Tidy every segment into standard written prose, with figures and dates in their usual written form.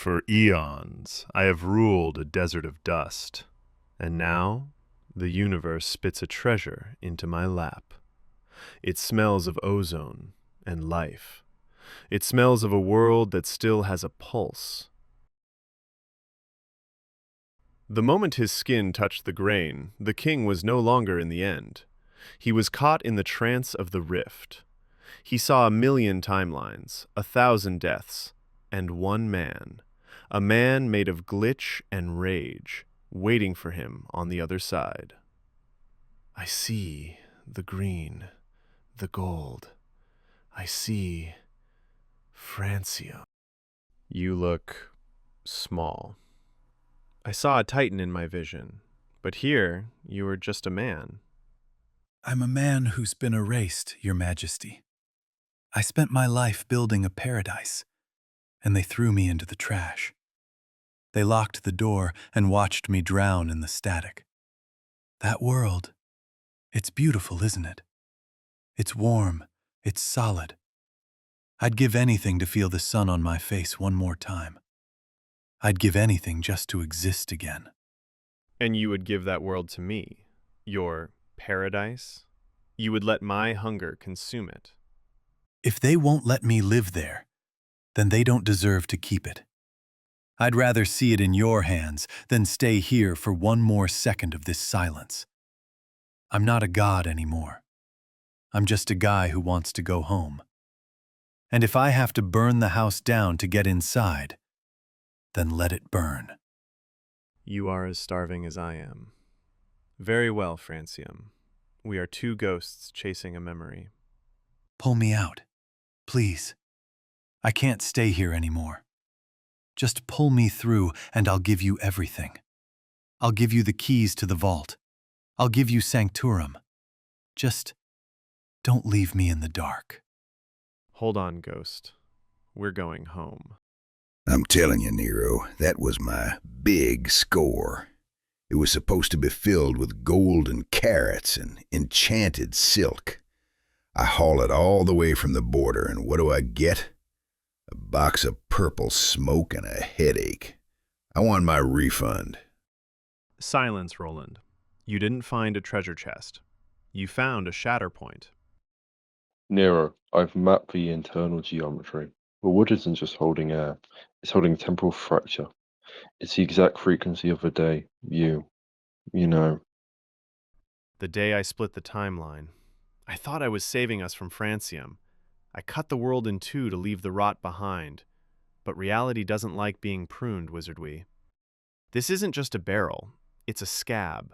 For eons, I have ruled a desert of dust, and now the universe spits a treasure into my lap. It smells of ozone and life. It smells of a world that still has a pulse. The moment his skin touched the grain, the king was no longer in the end. He was caught in the trance of the rift. He saw 1,000,000 timelines, 1,000 deaths, and one man. A man made of glitch and rage, waiting for him on the other side. I see the green, the gold. I see Francium. You look small. I saw a titan in my vision, but here you are just a man. I'm a man who's been erased, Your Majesty. I spent my life building a paradise, and they threw me into the trash. They locked the door and watched me drown in the static. That world, it's beautiful, isn't it? It's warm, it's solid. I'd give anything to feel the sun on my face one more time. I'd give anything just to exist again. And you would give that world to me, your paradise? You would let my hunger consume it. If they won't let me live there, then they don't deserve to keep it. I'd rather see it in your hands than stay here for one more second of this silence. I'm not a god anymore. I'm just a guy who wants to go home. And if I have to burn the house down to get inside, then let it burn. You are as starving as I am. Very well, Francium. We are two ghosts chasing a memory. Pull me out, please. I can't stay here anymore. Just pull me through and I'll give you everything. I'll give you the keys to the vault. I'll give you Sancturum. Just don't leave me in the dark. Hold on, ghost. We're going home. I'm telling you, Nero, that was my big score. It was supposed to be filled with golden carrots and enchanted silk. I haul it all the way from the border, and what do I get? A box of purple smoke and a headache. I want my refund. Silence, Roland. You didn't find a treasure chest. You found a shatter point. Nero, I've mapped the internal geometry. The wood isn't just holding air, it's holding temporal fracture. It's the exact frequency of the day. You know. The day I split the timeline, I thought I was saving us from Francium. I cut the world in two to leave the rot behind. But reality doesn't like being pruned, Wizardwee. This isn't just a barrel, it's a scab.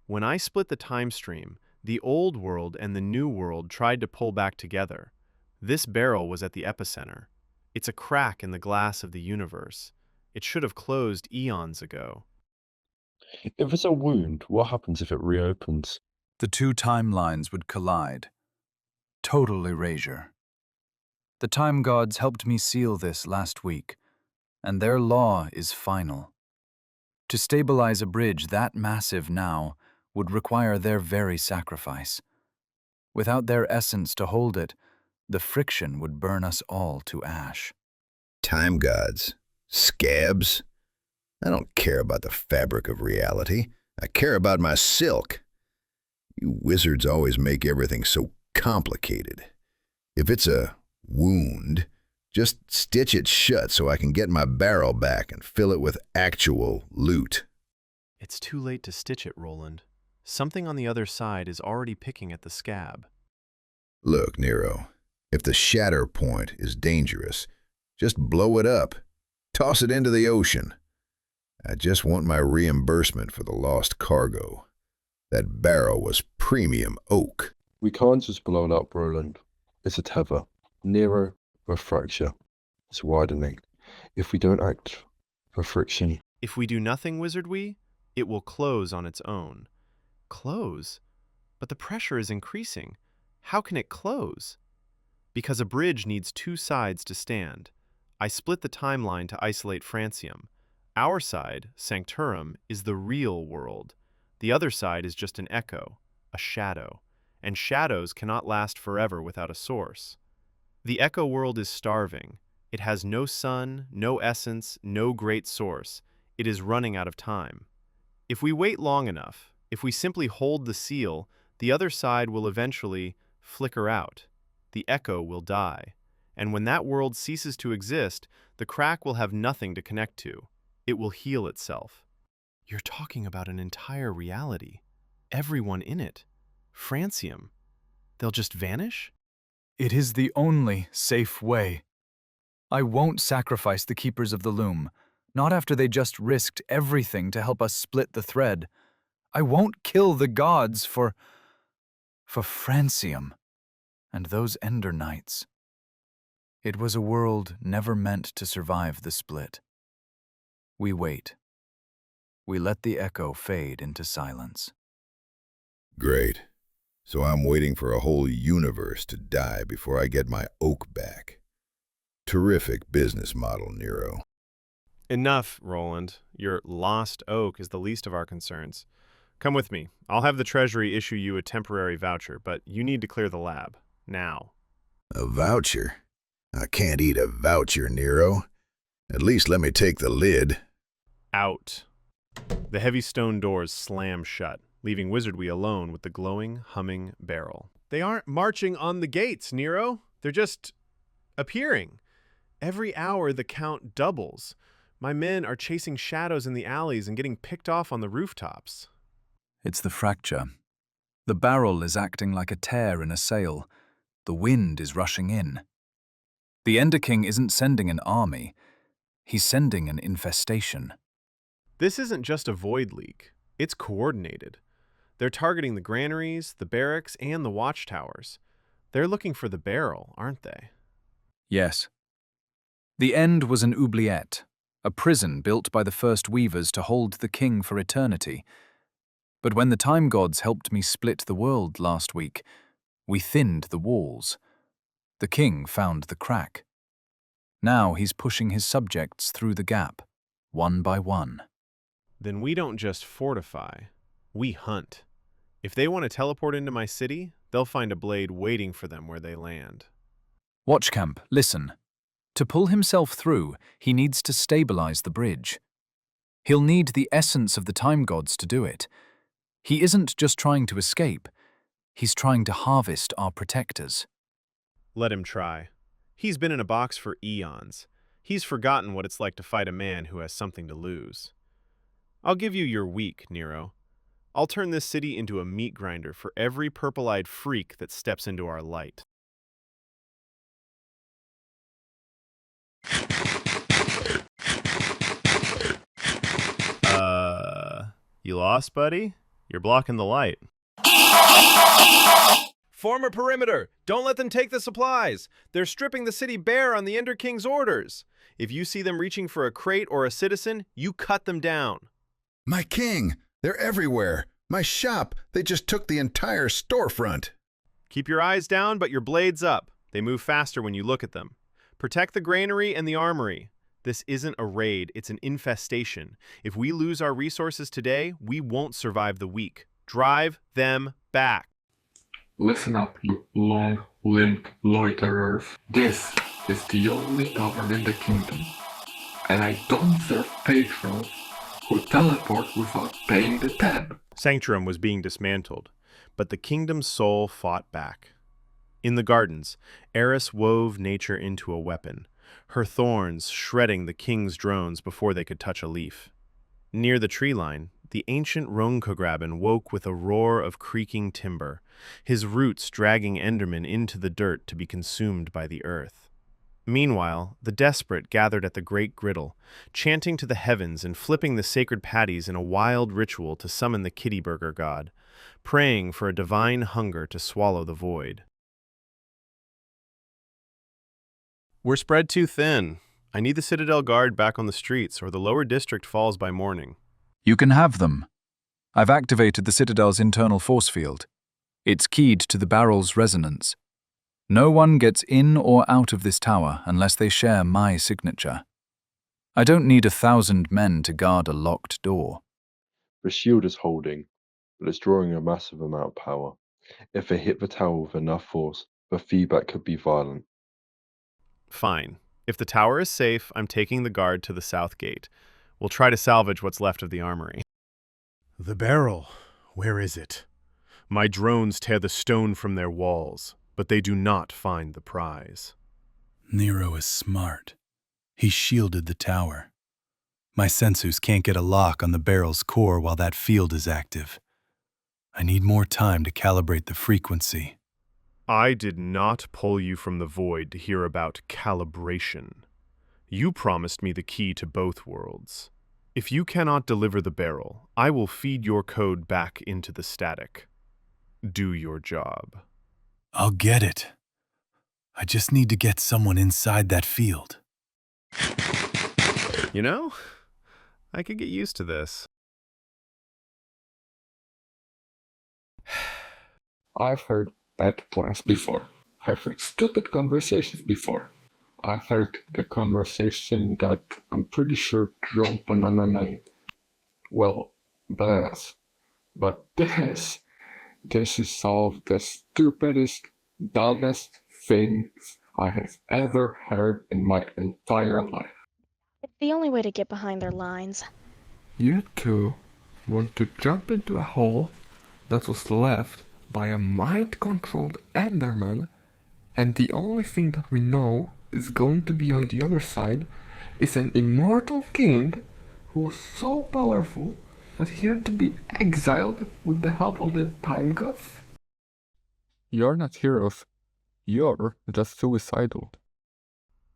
When I split the time stream, the old world and the new world tried to pull back together. This barrel was at the epicenter. It's a crack in the glass of the universe. It should have closed eons ago. If it's a wound, what happens if it reopens? The two timelines would collide. Total erasure. The time gods helped me seal this last week, and their law is final. To stabilize a bridge that massive now would require their very sacrifice. Without their essence to hold it, the friction would burn us all to ash. Time gods. Scabs. I don't care about the fabric of reality. I care about my silk. You wizards always make everything so complicated. If it's a wound, just stitch it shut so I can get my barrel back and fill it with actual loot. It's too late to stitch it, Roland. Something on the other side is already picking at the scab. Look, Nero, if the shatter point is dangerous, just blow it up. Toss it into the ocean. I just want my reimbursement for the lost cargo. That barrel was premium oak. We can't just blow it up, Roland. It's a tether. Nero, the fracture. It's widening. If we don't act, the friction. If we do nothing, Wizardwee, it will close on its own. Close? But the pressure is increasing. How can it close? Because a bridge needs two sides to stand. I split the timeline to isolate Francium. Our side, Sancturum, is the real world. The other side is just an echo, a shadow. And shadows cannot last forever without a source. The echo world is starving. It has no sun, no essence, no great source. It is running out of time. If we wait long enough, if we simply hold the seal, the other side will eventually flicker out. The echo will die. And when that world ceases to exist, the crack will have nothing to connect to. It will heal itself. You're talking about an entire reality. Everyone in it. Francium. They'll just vanish? It is the only safe way. I won't sacrifice the keepers of the loom, not after they just risked everything to help us split the thread. I won't kill the gods for Francium and those Ender Knights. It was a world never meant to survive the split. We wait. We let the echo fade into silence. Great. So I'm waiting for a whole universe to die before I get my oak back. Terrific business model, Nero. Enough, Roland. Your lost oak is the least of our concerns. Come with me. I'll have the Treasury issue you a temporary voucher, but you need to clear the lab. Now. A voucher? I can't eat a voucher, Nero. At least let me take the lid. Out. The heavy stone doors slam shut, leaving Wizardry alone with the glowing, humming barrel. They aren't marching on the gates, Nero. They're just appearing. Every hour the count doubles. My men are chasing shadows in the alleys and getting picked off on the rooftops. It's the fracture. The barrel is acting like a tear in a sail. The wind is rushing in. The Ender King isn't sending an army. He's sending an infestation. This isn't just a void leak. It's coordinated. They're targeting the granaries, the barracks, and the watchtowers. They're looking for the barrel, aren't they? Yes. The end was an oubliette, a prison built by the first weavers to hold the king for eternity. But when the time gods helped me split the world last week, we thinned the walls. The king found the crack. Now he's pushing his subjects through the gap, one by one. Then we don't just fortify, we hunt. If they want to teleport into my city, they'll find a blade waiting for them where they land. Watchcamp, listen. To pull himself through, he needs to stabilize the bridge. He'll need the essence of the time gods to do it. He isn't just trying to escape, he's trying to harvest our protectors. Let him try. He's been in a box for eons. He's forgotten what it's like to fight a man who has something to lose. I'll give you your week, Nero. I'll turn this city into a meat grinder for every purple-eyed freak that steps into our light. You lost, buddy? You're blocking the light. Form a perimeter! Don't let them take the supplies! They're stripping the city bare on the Ender King's orders! If you see them reaching for a crate or a citizen, you cut them down. My king! They're everywhere! My shop! They just took the entire storefront! Keep your eyes down, but your blades up. They move faster when you look at them. Protect the granary and the armory. This isn't a raid, it's an infestation. If we lose our resources today, we won't survive the week. Drive them back. Listen up, you long-limbed loiterers. This is the only tavern in the kingdom, and I don't serve patrons who teleport without paying the tab. Sancturum was being dismantled, but the kingdom's soul fought back. In the gardens, Eris wove nature into a weapon, her thorns shredding the king's drones before they could touch a leaf. Near the tree line, the ancient Ronkograben woke with a roar of creaking timber, his roots dragging Endermen into the dirt to be consumed by the earth. Meanwhile, the desperate gathered at the great griddle, chanting to the heavens and flipping the sacred patties in a wild ritual to summon the kitty burger god, praying for a divine hunger to swallow the void. We're spread too thin. I need the Citadel Guard back on the streets, or the lower district falls by morning. You can have them. I've activated the Citadel's internal force field. It's keyed to the barrel's resonance. No one gets in or out of this tower unless they share my signature. I don't need 1,000 men to guard a locked door. The shield is holding, but it's drawing a massive amount of power. If it hit the tower with enough force, the feedback could be violent. Fine. If the tower is safe, I'm taking the guard to the south gate. We'll try to salvage what's left of the armory. The barrel, where is it? My drones tear the stone from their walls, but they do not find the prize. Nero is smart. He shielded the tower. My sensors can't get a lock on the barrel's core while that field is active. I need more time to calibrate the frequency. I did not pull you from the void to hear about calibration. You promised me the key to both worlds. If you cannot deliver the barrel, I will feed your code back into the static. Do your job. I'll get it. I just need to get someone inside that field. You know, I could get used to this. I've heard bad plans before. I've heard stupid conversations before. I heard the conversation that I'm pretty sure drove banana man. Well, bananas. But this is all the stupidest, dumbest things I have ever heard in my entire life. It's the only way to get behind their lines. You two want to jump into a hole that was left by a mind-controlled Enderman, and the only thing that we know is going to be on the other side is an immortal king who was so powerful that he had to be exiled with the help of the time gods. You're not heroes. You're just suicidal.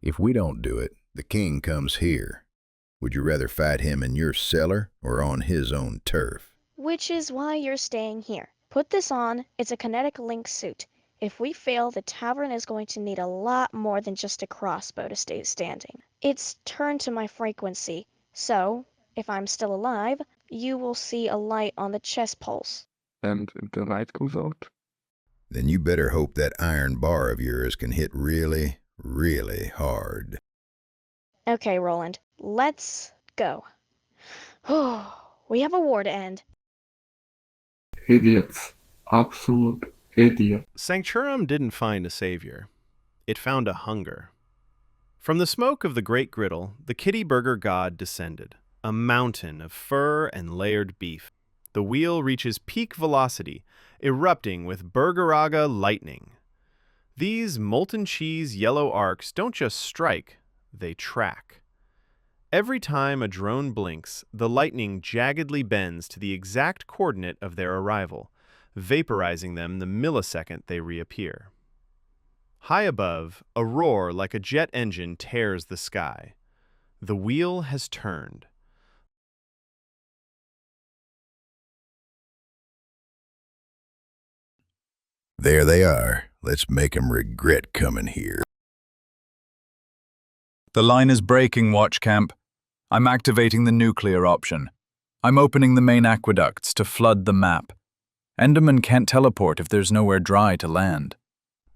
If we don't do it, the king comes here. Would you rather fight him in your cellar or on his own turf? Which is why you're staying here. Put this on, it's a kinetic link suit. If we fail, the tavern is going to need a lot more than just a crossbow to stay standing. It's turned to my frequency, so, if I'm still alive, you will see a light on the chest pulse. And if the light goes out? Then you better hope that iron bar of yours can hit really, really hard. Okay, Roland, let's go. We have a war to end. Idiots. Absolute idiot. Sancturum didn't find a savior. It found a hunger. From the smoke of the great griddle, the kitty burger god descended, a mountain of fur and layered beef. The wheel reaches peak velocity, erupting with burgeraga lightning. These molten cheese yellow arcs don't just strike, they track. Every time a drone blinks, the lightning jaggedly bends to the exact coordinate of their arrival, vaporizing them the millisecond they reappear. High above, a roar like a jet engine tears the sky. The wheel has turned. There they are. Let's make 'em regret coming here. The line is breaking, Watchcamp. I'm activating the nuclear option. I'm opening the main aqueducts to flood the map. Endermen can't teleport if there's nowhere dry to land.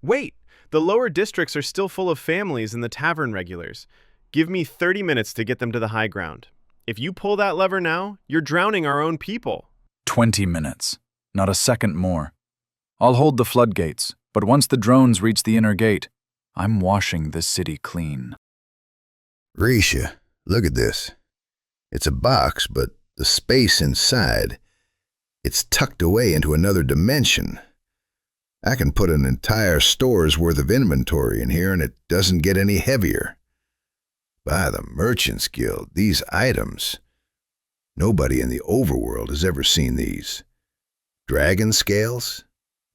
Wait! The lower districts are still full of families and the tavern regulars. Give me 30 minutes to get them to the high ground. If you pull that lever now, you're drowning our own people. 20 minutes. Not a second more. I'll hold the floodgates, but once the drones reach the inner gate, I'm washing this city clean. Reesha, look at this. It's a box, but the space inside, it's tucked away into another dimension. I can put an entire store's worth of inventory in here and it doesn't get any heavier. By the Merchant's Guild, these items, nobody in the overworld has ever seen these. Dragon scales?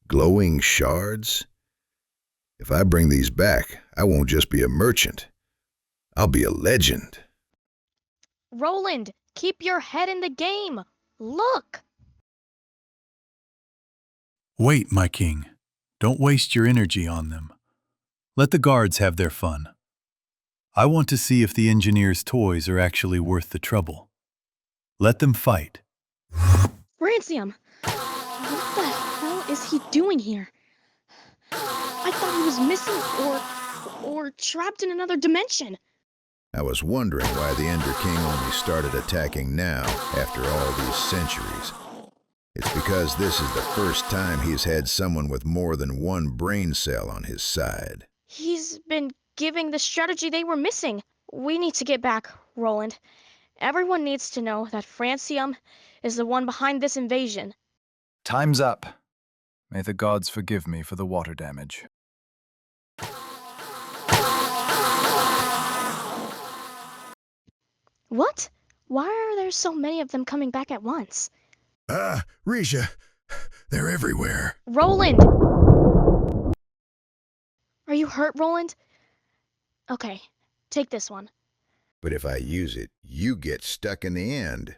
Glowing shards? If I bring these back, I won't just be a merchant. I'll be a legend. Roland, keep your head in the game. Look! Wait, my king. Don't waste your energy on them. Let the guards have their fun. I want to see if the engineer's toys are actually worth the trouble. Let them fight. Francium! What the hell is he doing here? I thought he was missing or trapped in another dimension. I was wondering why the Ender King only started attacking now, after all these centuries. It's because this is the first time he's had someone with more than one brain cell on his side. He's been giving the strategy they were missing. We need to get back, Roland. Everyone needs to know that Francium is the one behind this invasion. Time's up. May the gods forgive me for the water damage. What? Why are there so many of them coming back at once? Reesha, they're everywhere. Roland! Are you hurt, Roland? Okay, take this one. But if I use it, you get stuck in the end.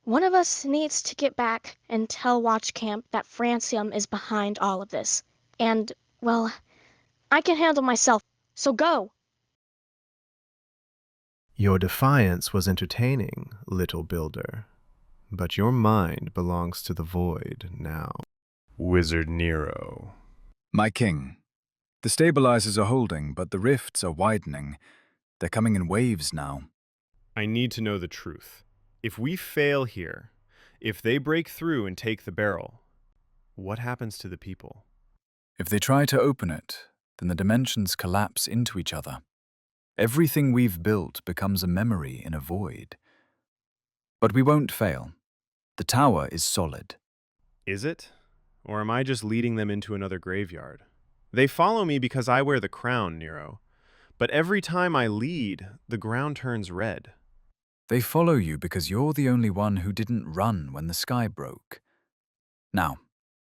One of us needs to get back and tell Watchcamp that Francium is behind all of this. And, well, I can handle myself, so go! Your defiance was entertaining, little builder, but your mind belongs to the void now. Wizard Nero. My king, the stabilizers are holding, but the rifts are widening. They're coming in waves now. I need to know the truth. If we fail here, if they break through and take the barrel, what happens to the people? If they try to open it, then the dimensions collapse into each other. Everything we've built becomes a memory in a void. But we won't fail. The tower is solid. Is it? Or am I just leading them into another graveyard? They follow me because I wear the crown, Nero. But every time I lead, the ground turns red. They follow you because you're the only one who didn't run when the sky broke. Now,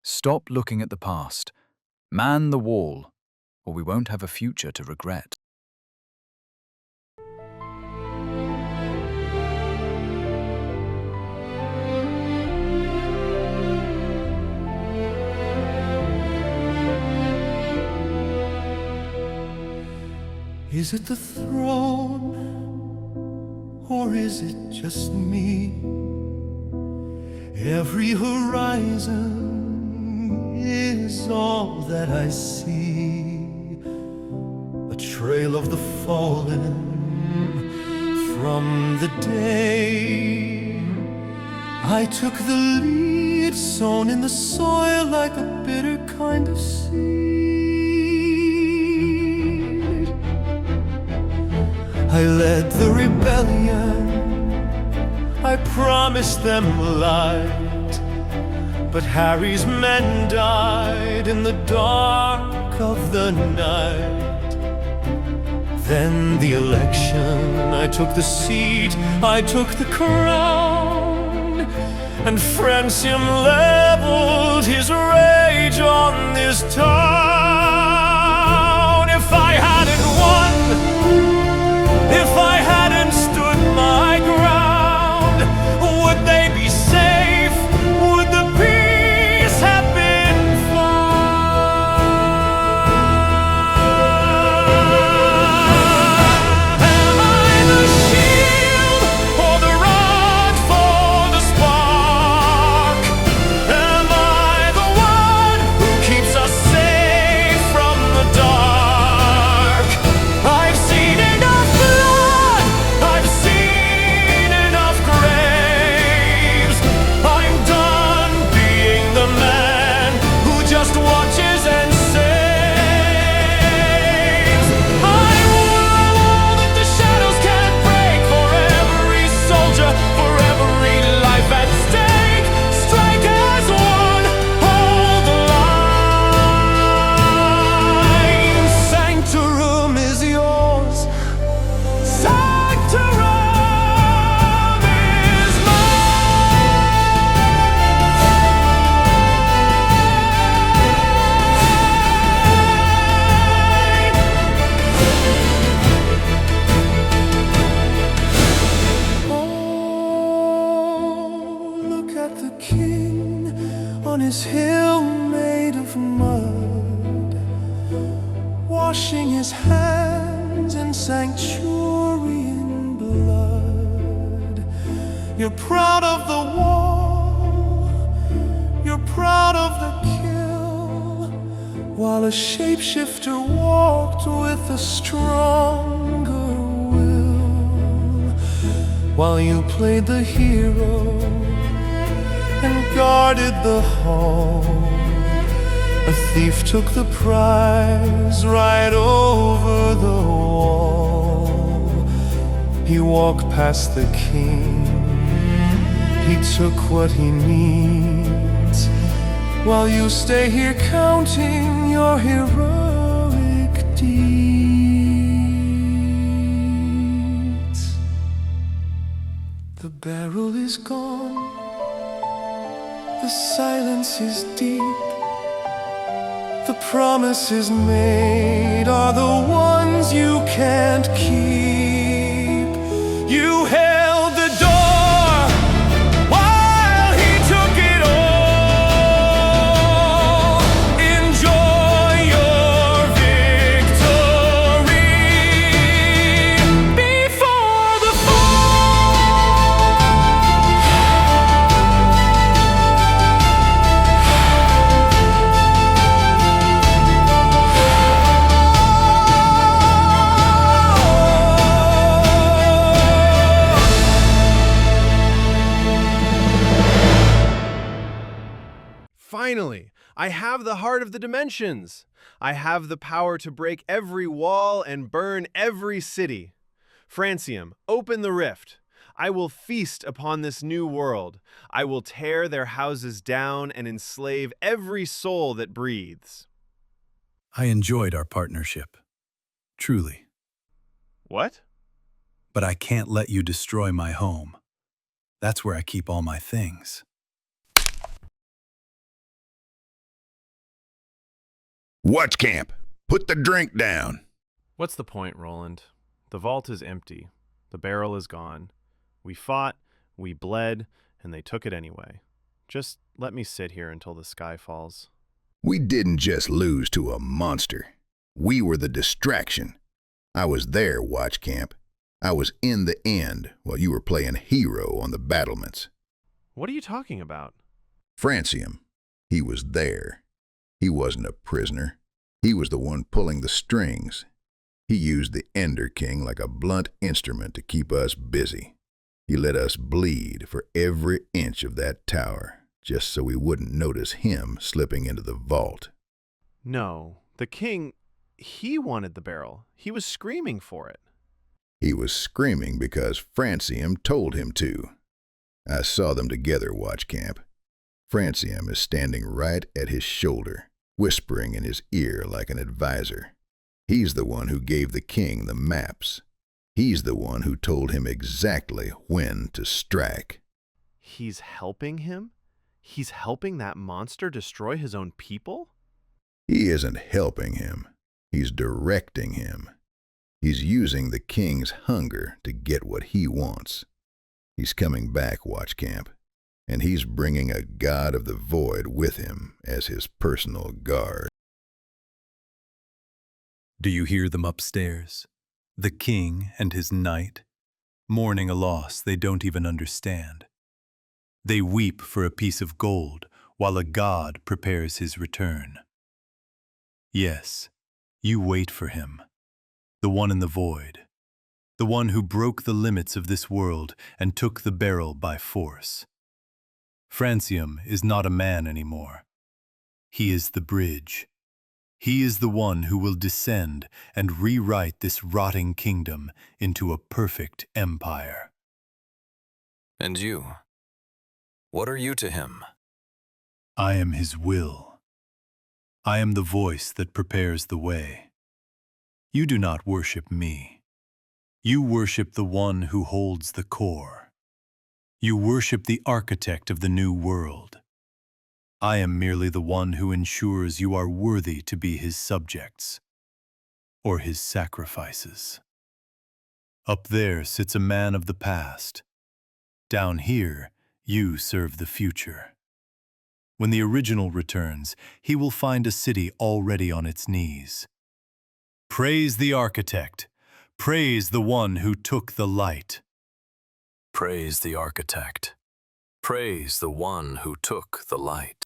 stop looking at the past. Man the wall, or we won't have a future to regret. Is it the throne, or is it just me? Every horizon is all that I see. A trail of the fallen from the day I took the lead, sown in the soil like a bitter kind of seed. I led the rebellion, I promised them light, but Harry's men died in the dark of the night. Then the election, I took the seat, I took the crown, and Francium leveled his rage on this town. If I hadn't won, if I hadn't stood my ground, would they be safe? Would the peace have been found? Am I the shield or the rod for the spark? Am I the one who keeps us safe from the dark? I've seen enough blood, I've seen enough graves. I'm done being the man who just watches and saves. I will that the shadows can't break, for every soldier, for every life at stake. Strike as one, hold the line. Sancturum is yours. Sancturum is mine. Oh, look at the king on his hill made of mud, washing his hands in sanctuarian blood. You're proud of the wall, you're proud of the kill, while a shapeshifter walked with a stronger will, while you played the hero and guarded the hall. A thief took the prize right over the wall. He walked past the king. He took what he needs, while you stay here counting your heroic deeds. The barrel is gone. The silence is deep. The promises made are the ones you can't keep. You held the door while he took it all. Enjoy your victory before the Finally, I have the heart of the dimensions. I have the power to break every wall and burn every city. Francium, open the rift. I will feast upon this new world. I will tear their houses down and enslave every soul that breathes. I enjoyed our partnership. Truly. What? But I can't let you destroy my home. That's where I keep all my things. Watchcamp, put the drink down. What's the point, Roland? The vault is empty. The barrel is gone. We fought, we bled, and they took it anyway. Just let me sit here until the sky falls. We didn't just lose to a monster. We were the distraction. I was there, Watchcamp. I was in the end while you were playing hero on the battlements. What are you talking about? Francium, he was there. He wasn't a prisoner. He was the one pulling the strings. He used the Ender King like a blunt instrument to keep us busy. He let us bleed for every inch of that tower, just so we wouldn't notice him slipping into the vault. No, the king, he wanted the barrel. He was screaming for it. He was screaming because Francium told him to. I saw them together, Watchcamp. Francium is standing right at his shoulder, whispering in his ear like an advisor. He's the one who gave the king the maps. He's the one who told him exactly when to strike. He's helping him? He's helping that monster destroy his own people? He isn't helping him. He's directing him. He's using the king's hunger to get what he wants. He's coming back, Watchcamp, and he's bringing a god of the void with him as his personal guard. Do you hear them upstairs? The king and his knight, mourning a loss they don't even understand. They weep for a piece of gold while a god prepares his return. Yes, you wait for him, the one in the void, the one who broke the limits of this world and took the barrel by force. Francium is not a man anymore. He is the bridge. He is the one who will descend and rewrite this rotting kingdom into a perfect empire. And you? What are you to him? I am his will. I am the voice that prepares the way. You do not worship me. You worship the one who holds the core. You worship the architect of the new world. I am merely the one who ensures you are worthy to be his subjects, or his sacrifices. Up there sits a man of the past. Down here, you serve the future. When the original returns, he will find a city already on its knees. Praise the architect. Praise the one who took the light. Praise the architect. Praise the one who took the light.